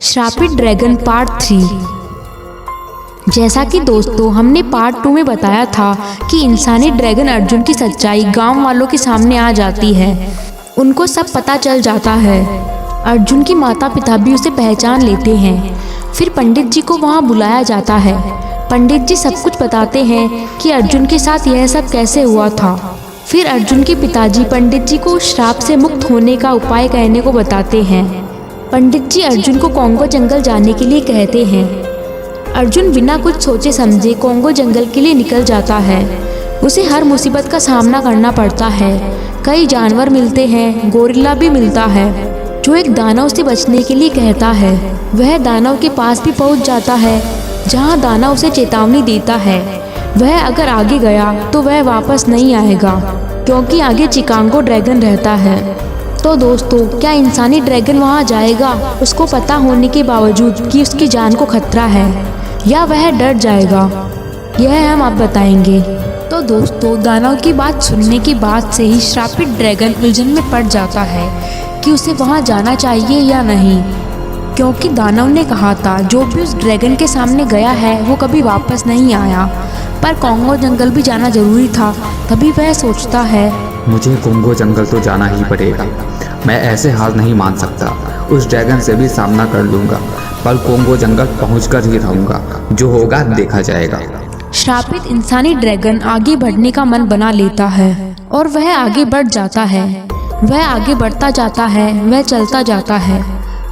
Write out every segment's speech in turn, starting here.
श्रापित dragon part 3। जैसा कि दोस्तों हमने पार्ट 2 में बताया था कि इंसानी ड्रैगन अर्जुन की सच्चाई गांव वालों के सामने आ जाती है। उनको सब पता चल जाता है। अर्जुन की माता पिता भी उसे पहचान लेते हैं। फिर पंडित जी को वहां बुलाया जाता है। पंडित जी सब कुछ बताते हैं कि अर्जुन के साथ यह सब कैसे हुआ था। फिर अर्जुन के पिताजी पंडित जी को श्राप से मुक्त होने का उपाय कहने को बताते हैं। पंडित जी अर्जुन को कॉन्गो जंगल जाने के लिए कहते हैं। अर्जुन बिना कुछ सोचे समझे कॉन्गो जंगल के लिए निकल जाता है। उसे हर मुसीबत का सामना करना पड़ता है। कई जानवर मिलते हैं, गोरिल्ला भी मिलता है जो एक दानव से बचने के लिए कहता है। वह दानव के पास भी पहुंच जाता है जहां दानव उसे चेतावनी देता है वह अगर आगे गया तो वह वापस नहीं आएगा क्योंकि आगे चिकागो ड्रैगन रहता है। तो दोस्तों क्या इंसानी ड्रैगन वहां जाएगा उसको पता होने के बावजूद कि उसकी जान को खतरा है, या वह डर जाएगा? यह हम आप बताएंगे। तो दोस्तों दानव की बात सुनने के बाद से ही श्रापित ड्रैगन उलझन में पड़ जाता है कि उसे वहां जाना चाहिए या नहीं, क्योंकि दानव ने कहा था जो भी उस ड्रैगन के सामने गया है वो कभी वापस नहीं आया। पर कॉन्गो जंगल भी जाना जरूरी था। तभी वह सोचता है मुझे कॉन्गो जंगल तो जाना ही पड़ेगा। मैं ऐसे हार नहीं मान सकता। उस ड्रैगन से भी सामना कर लूँगा, पर कॉन्गो जंगल पहुंचकर ही रहूँगा। जो होगा देखा जाएगा। श्रापित इंसानी ड्रैगन आगे बढ़ने का मन बना लेता है और वह आगे बढ़ जाता है। वह आगे बढ़ता जाता है, वह चलता जाता है।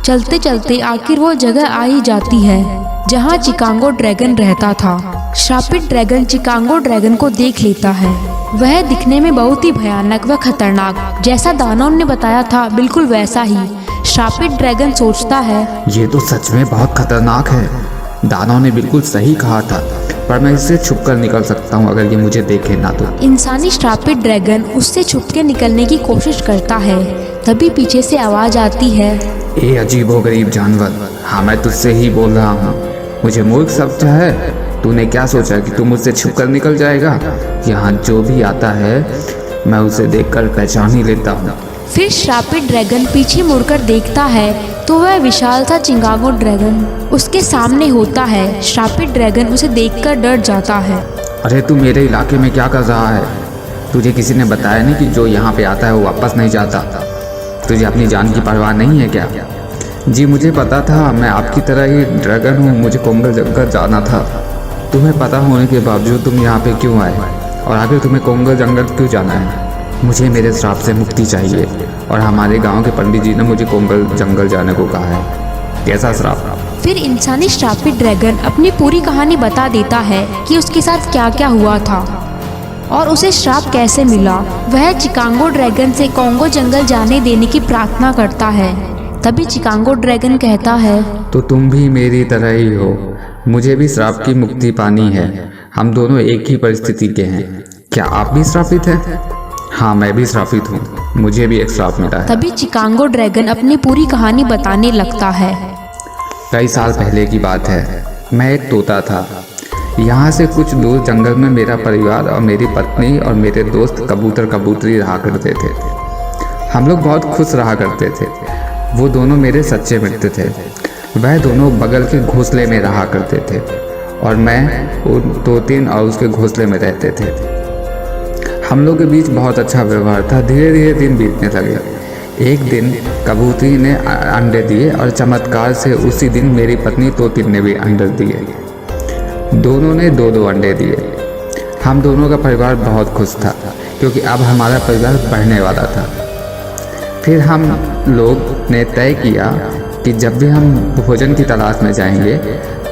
चलते चलते आखिर वो जगह आ ही जाती है जहाँ चिकागो ड्रैगन रहता था। श्रापित ड्रैगन चिकागो ड्रैगन को देख लेता है। वह दिखने में बहुत ही भयानक व खतरनाक, जैसा दानव ने बताया था बिल्कुल वैसा ही। श्रापित ड्रैगन सोचता है ये तो सच में बहुत खतरनाक है। दानव ने बिल्कुल सही कहा था, पर मैं इससे छुपकर निकल सकता हूँ अगर ये मुझे देखे ना तो। इंसानी श्रापित ड्रैगन उससे छुप के निकलने की कोशिश करता है। तभी पीछे से आवाज आती है, ए अजीबोगरीब जानवर, हाँ मैं तुझसे ही बोल रहा हूँ। मुझे मूर्ख समझा है? तूने क्या सोचा कि तू मुझसे छुपकर निकल जाएगा? यहाँ जो भी आता है मैं उसे देखकर पहचान ही लेता हूँ। फिर श्रापित ड्रैगन पीछे मुड़कर देखता है तो वह विशाल सा चिकागो ड्रैगन उसके सामने होता है। श्रापित ड्रैगन उसे देखकर डर जाता है। अरे तू मेरे इलाके में क्या कर रहा है? तुझे किसी ने बताया नहीं कि जो यहाँ पे आता है वो वापस नहीं जाता? तुझे अपनी जान की परवाह नहीं है क्या? जी मुझे पता था, मैं आपकी तरह ही ड्रैगन हूँ। मुझे कॉन्गो जंगल जाना था। तुम्हें पता होने के बावजूद तुम यहाँ पे क्यों आए, और आखिर तुम्हें कॉन्गो जंगल क्यों जाना है? मुझे मेरे श्राप से मुक्ति चाहिए, और हमारे गांव के पंडित जी ने मुझे कॉन्गो जंगल जाने को कहा है। कैसा श्राप? फिर इंसानी श्रापित ड्रैगन अपनी पूरी कहानी बता देता है कि उसके साथ क्या क्या हुआ था और उसे श्राप कैसे मिला। वह चिकागो ड्रैगन से कॉन्गो जंगल जाने देने की प्रार्थना करता है। तभी चिकागो ड्रैगन कहता है, तो तुम भी मेरी तरह ही हो। मुझे भी श्राप की मुक्ति पानी है। हम दोनों एक ही परिस्थिति के हैं। क्या आप भी श्रापित हैं? हाँ मैं भी श्रापित हूँ। मुझे भी एक श्राप मिला है। तभी चिकागो ड्रैगन अपनी पूरी कहानी बताने लगता है। कई साल पहले की बात है। मैं एक तोता था। यहाँ से कुछ दूर जंगल में मेरा परिवार और मेरी पत्नी और मेरे दोस्त कबूतर कबूतरी रहा करते थे। हम लोग बहुत खुश रहा करते थे। वो दोनों मेरे सच्चे मित्र थे। वह दोनों बगल के घोंसले में रहा करते थे और मैं उन तोतिन और उसके घोंसले में रहते थे। हम लोग के बीच बहुत अच्छा व्यवहार था। धीरे धीरे दिन बीतने लगे। एक दिन कबूतरी ने अंडे दिए और चमत्कार से उसी दिन मेरी पत्नी तोतिन ने भी अंडे दिए। दोनों ने दो दो अंडे दिए। हम दोनों का परिवार बहुत खुश था क्योंकि अब हमारा परिवार बढ़ने वाला था। फिर हम लोग ने तय किया कि जब भी हम भोजन की तलाश में जाएंगे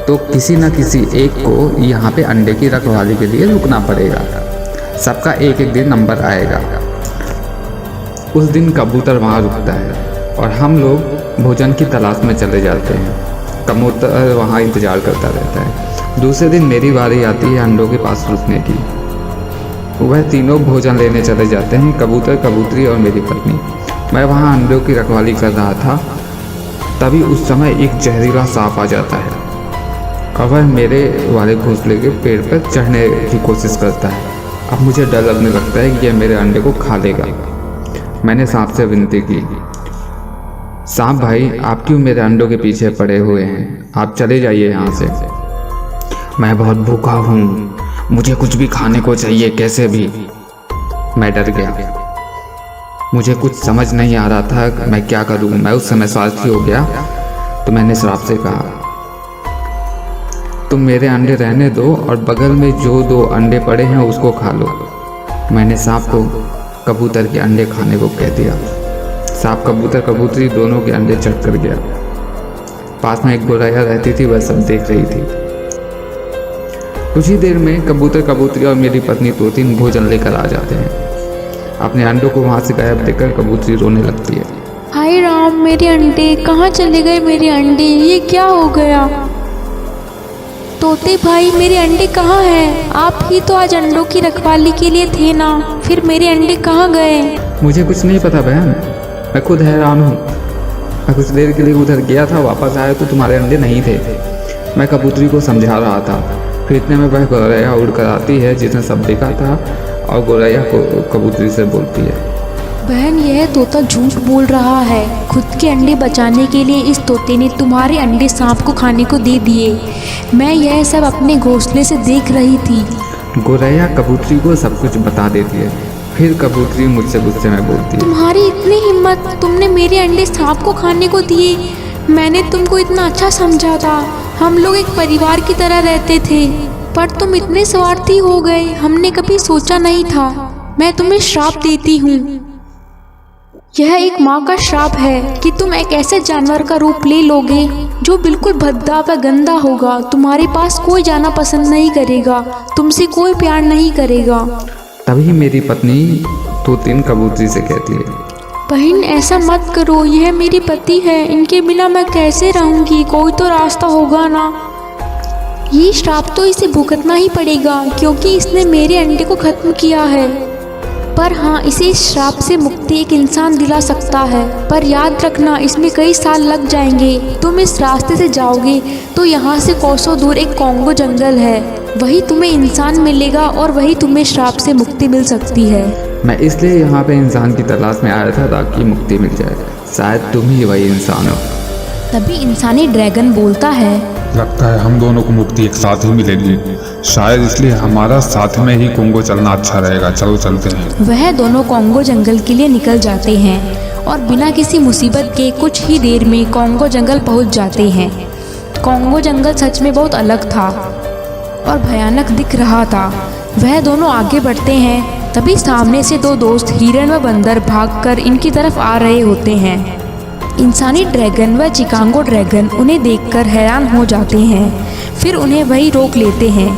तो किसी न किसी एक को यहाँ पे अंडे की रखवाली के लिए रुकना पड़ेगा। सबका एक एक दिन नंबर आएगा। उस दिन कबूतर वहाँ रुकता है और हम लोग भोजन की तलाश में चले जाते हैं। कबूतर वहाँ इंतज़ार करता रहता है। दूसरे दिन मेरी बारी आती है अंडों के पास रुकने की। वह तीनों भोजन लेने चले जाते हैं, कबूतर कबूतरी और मेरी पत्नी। मैं वहाँ अंडों की रखवाली कर रहा था। तभी उस समय एक जहरीला सांप आ जाता है और वह मेरे वाले घोंसले के पेड़ पर चढ़ने की कोशिश करता है। अब मुझे डर लगने लगता है कि यह मेरे अंडे को खा लेगा। मैंने सांप से विनती की, सांप भाई, आप क्यों मेरे अंडों के पीछे पड़े हुए हैं? आप चले जाइए यहाँ से। मैं बहुत भूखा हूँ, मुझे कुछ भी खाने को चाहिए कैसे भी। मैं डर गया, मुझे कुछ समझ नहीं आ रहा था मैं क्या करूँ। मैं उस समय स्वार्थी हो गया तो मैंने सांप से कहा, तुम मेरे अंडे रहने दो और बगल में जो 2 अंडे पड़े हैं उसको खा लो। मैंने सांप को कबूतर के अंडे खाने को कह दिया। सांप कबूतर कबूतरी दोनों के अंडे चट कर गया। पास में एक गोरैया रहती थी, वह सब देख रही थी। कुछ ही देर में कबूतर कबूतरी और मेरी पत्नी तोतिन भोजन लेकर आ जाते हैं। अपने अंडों को वहाँ से गायब देखकर कबूतरी रोने लगती है। हाय राम, मेरे अंडे कहाँ चले गए? मेरे अंडे, ये क्या हो गया? तोते भाई, मेरे अंडे कहाँ हैं? आप ही तो आज अंडों की रखवाली के लिए थे ना, फिर मेरे अंडे कहाँ गए? मुझे कुछ नहीं पता बहन, मैं खुद हैरान हूँ। मैं कुछ देर के लिए उधर गया था, वापस आया तो तुम्हारे अंडे नहीं थे। मैं कबूतरी को समझा रहा था, फिर इतने में वह गोरैया उड़ कर आती है जिसने सब देखा था और गोरैया को कबूतरी से बोलती है, बहन, यह तोता झूठ बोल रहा है। खुद के अंडे बचाने के लिए इस तोते ने तुम्हारे अंडे सांप को खाने को दे दिए। मैं यह सब अपने घोंसले से देख रही थी। गोरैया कबूतरी को सब कुछ बता देती है। फिर कबूतरी मुझसे गुस्से में बोलती है, तुम्हारी इतनी हिम्मत, तुमने मेरे अंडे सांप को खाने को दिए। मैंने तुमको इतना अच्छा समझा था, हम लोग एक परिवार की तरह रहते थे, पर तुम इतने स्वार्थी हो गए। हमने कभी सोचा नहीं था। मैं तुम्हें श्राप देती हूँ। यह एक माँ का श्राप है कि तुम एक ऐसे जानवर का रूप ले लोगे जो बिल्कुल भद्दा व गंदा होगा। तुम्हारे पास कोई जाना पसंद नहीं करेगा, तुमसे कोई प्यार नहीं करेगा। तभी मेरी पत्नी तोतिन कबूतरी से कहती है, बहन, ऐसा मत करो, यह मेरी पति है, इनके बिना मैं कैसे रहूंगी? कोई तो रास्ता होगा ना। ये श्राप तो इसे भुगतना ही पड़ेगा क्योंकि इसने मेरे अंडे को खत्म किया है। पर हाँ, इसे इस श्राप से मुक्ति एक इंसान दिला सकता है, पर याद रखना इसमें कई साल लग जाएंगे। तुम इस रास्ते से जाओगे तो यहाँ से कोसों दूर एक कॉन्गो जंगल है, वही तुम्हें इंसान मिलेगा और वही तुम्हें श्राप से मुक्ति मिल सकती है। मैं इसलिए यहाँ पे इंसान की तलाश में आया था ताकि मुक्ति मिल जाए। शायद तुम ही वही इंसान हो। तभी इंसानी ड्रैगन बोलता है, लगता है हम दोनों को मुक्ति एक साथ ही मिलेगी। शायद इसलिए हमारा साथ में ही कॉन्गो चलना अच्छा रहेगा। चलो चलते हैं। वह दोनों कॉन्गो जंगल के लिए निकल जाते हैं और बिना किसी मुसीबत के कुछ ही देर में कॉन्गो जंगल पहुंच जाते हैं। कॉन्गो जंगल सच में बहुत अलग था और भयानक दिख रहा था। वह दोनों आगे बढ़ते हैं, तभी सामने से 2 दोस्त हिरण व बंदर भागकर इनकी तरफ आ रहे होते हैं। इंसानी ड्रैगन व चिकागो ड्रैगन उन्हें देखकर हैरान हो जाते हैं, फिर उन्हें वही रोक लेते हैं।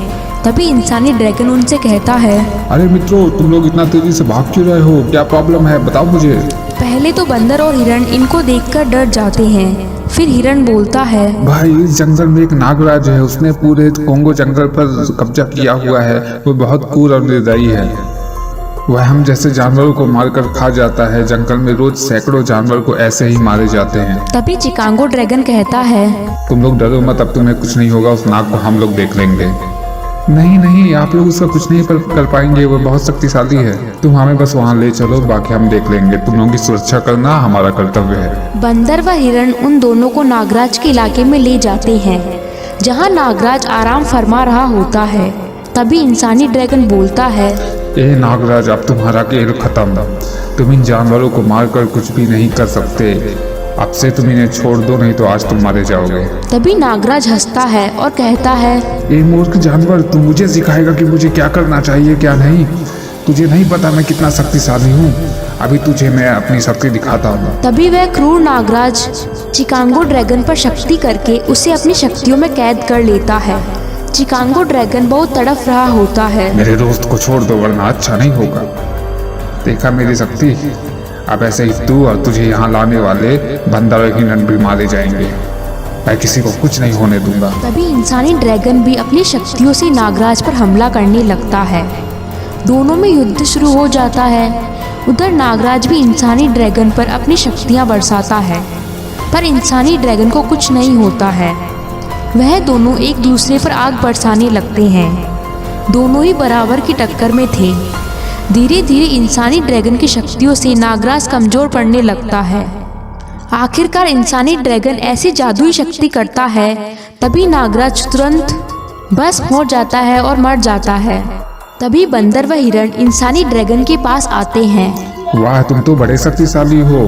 तभी इंसानी ड्रैगन उनसे कहता है, अरे मित्रों, तुम लोग इतना तेजी से भाग क्यों रहे हो? क्या प्रॉब्लम है, बताओ मुझे। पहले तो बंदर और हिरण इनको देखकर डर जाते हैं। फिर हिरण बोलता है, भाई, इस जंगल में एक नागराज है, उसने पूरे कॉन्गो जंगल पर कब्जा किया हुआ है। वो बहुत क्रूर और निर्दयी है। वह हम जैसे जानवरों को मारकर खा जाता है। जंगल में रोज सैकड़ों जानवर को ऐसे ही मारे जाते हैं। तभी चिकागो ड्रैगन कहता है, तुम लोग डरो मत, अब तुम्हें कुछ नहीं होगा। उस नाग को हम लोग देख लेंगे। नहीं नहीं, आप लोग उसका कुछ नहीं कर पाएंगे, वो बहुत शक्तिशाली है। तुम हमें बस वहाँ ले चलो, बाकी हम देख लेंगे। तुम लोगों की सुरक्षा करना हमारा कर्तव्य है। बंदर व हिरण उन दोनों को नागराज के इलाके में ले जाते हैं जहाँ नागराज आराम फरमा रहा होता है। तभी इंसानी ड्रैगन बोलता है, ए नागराज, अब तुम्हारा खेल खत्म। तुम इन जानवरों को मारकर कुछ भी नहीं कर सकते। अब से तुम इन्हें छोड़ दो, नहीं तो आज तुम मारे जाओगे। तभी नागराज हंसता है और कहता है, ए मूर्ख जानवर, तू मुझे सिखाएगा कि मुझे क्या करना चाहिए क्या नहीं? तुझे नहीं पता मैं कितना शक्तिशाली हूँ। अभी तुझे मैं अपनी शक्ति दिखाता हूँ। तभी वह क्रूर नागराज चिकागो ड्रैगन पर शक्ति करके उसे अपनी शक्तियों में कैद कर लेता है। चिकागो ड्रैगन बहुत तड़प रहा होता है। मेरे दोस्त को छोड़ दो वरना अच्छा नहीं होगा। देखा मेरी शक्ति? अब ऐसे ही तू और तुझे यहाँ लाने वाले बंदर और हिरण भी मारे जाएंगे। मैं किसी को कुछ नहीं होने दूंगा। तभी इंसानी ड्रैगन भी अपनी शक्तियों से नागराज पर हमला करने लगता है। दोनों में युद्ध शुरू हो जाता है। उधर नागराज भी इंसानी ड्रैगन पर अपनी शक्तियाँ बरसाता है, पर इंसानी ड्रैगन को कुछ नहीं होता है। वह दोनों एक दूसरे पर आग बरसाने लगते हैं। दोनों ही बराबर की टक्कर में थे। धीरे धीरे इंसानी ड्रैगन की शक्तियों से नागराज कमजोर पड़ने लगता है। आखिरकार इंसानी ड्रैगन ऐसी जादुई शक्ति करता है, तभी नागराज तुरंत भस्म हो जाता है और मर जाता है। तभी बंदर व हिरण इंसानी ड्रैगन के पास आते हैं। वाह, तुम तो बड़े शक्तिशाली हो।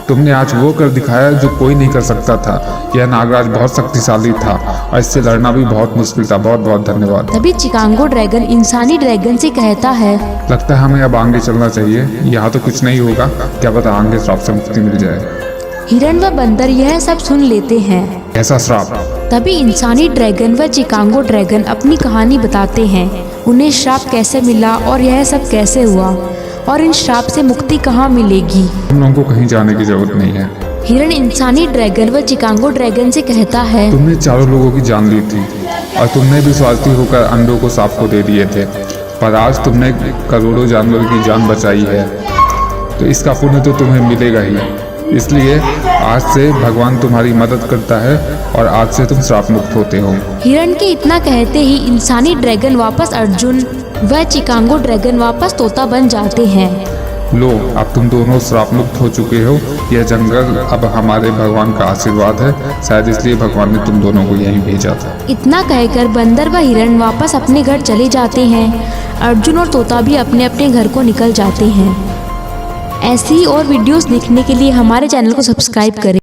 तुमने आज वो कर दिखाया जो कोई नहीं कर सकता था। यह नागराज बहुत शक्तिशाली था और इससे लड़ना भी बहुत मुश्किल था। बहुत बहुत धन्यवाद। तभी चिकागो ड्रैगन इंसानी ड्रैगन से कहता है, लगता है हमें अब आगे चलना चाहिए। यहाँ तो कुछ नहीं होगा, क्या पता आगे श्राप से मुक्ति मिल जाए। हिरण व बंदर यह सब सुन लेते हैं। ऐसा श्राप? तभी इंसानी ड्रैगन व चिकागो ड्रैगन अपनी कहानी बताते हैं। उन्हें श्राप कैसे मिला और यह सब कैसे हुआ और इन श्राप से मुक्ति कहाँ मिलेगी। हम लोगों को कहीं जाने की जरूरत नहीं है। हिरण इंसानी ड्रैगन व चिकागो ड्रैगन से कहता है, तुमने चारों लोगों की जान ली थी और तुमने भी स्वार्थी होकर अंडों को सांप को दे दिए थे, पर आज तुमने करोड़ों जानवरों की जान बचाई है, तो इसका पुण्य तो तुम्हें मिलेगा ही। इसलिए आज से भगवान तुम्हारी मदद करता है और आज से तुम श्राप मुक्त होते हो। हिरण के इतना कहते ही इंसानी ड्रैगन वापस अर्जुन व चिकागो ड्रैगन वापस तोता बन जाते हैं। लो, अब तुम दोनों श्राप मुक्त हो चुके हो। यह जंगल अब हमारे भगवान का आशीर्वाद है, शायद इसलिए भगवान ने तुम दोनों को यहीं भेजा था। इतना कहकर बंदर व हिरण वापस अपने घर चले जाते हैं। अर्जुन और तोता भी अपने अपने घर को निकल जाते हैं। ऐसी और वीडियोस देखने के लिए हमारे चैनल को सब्सक्राइब करें।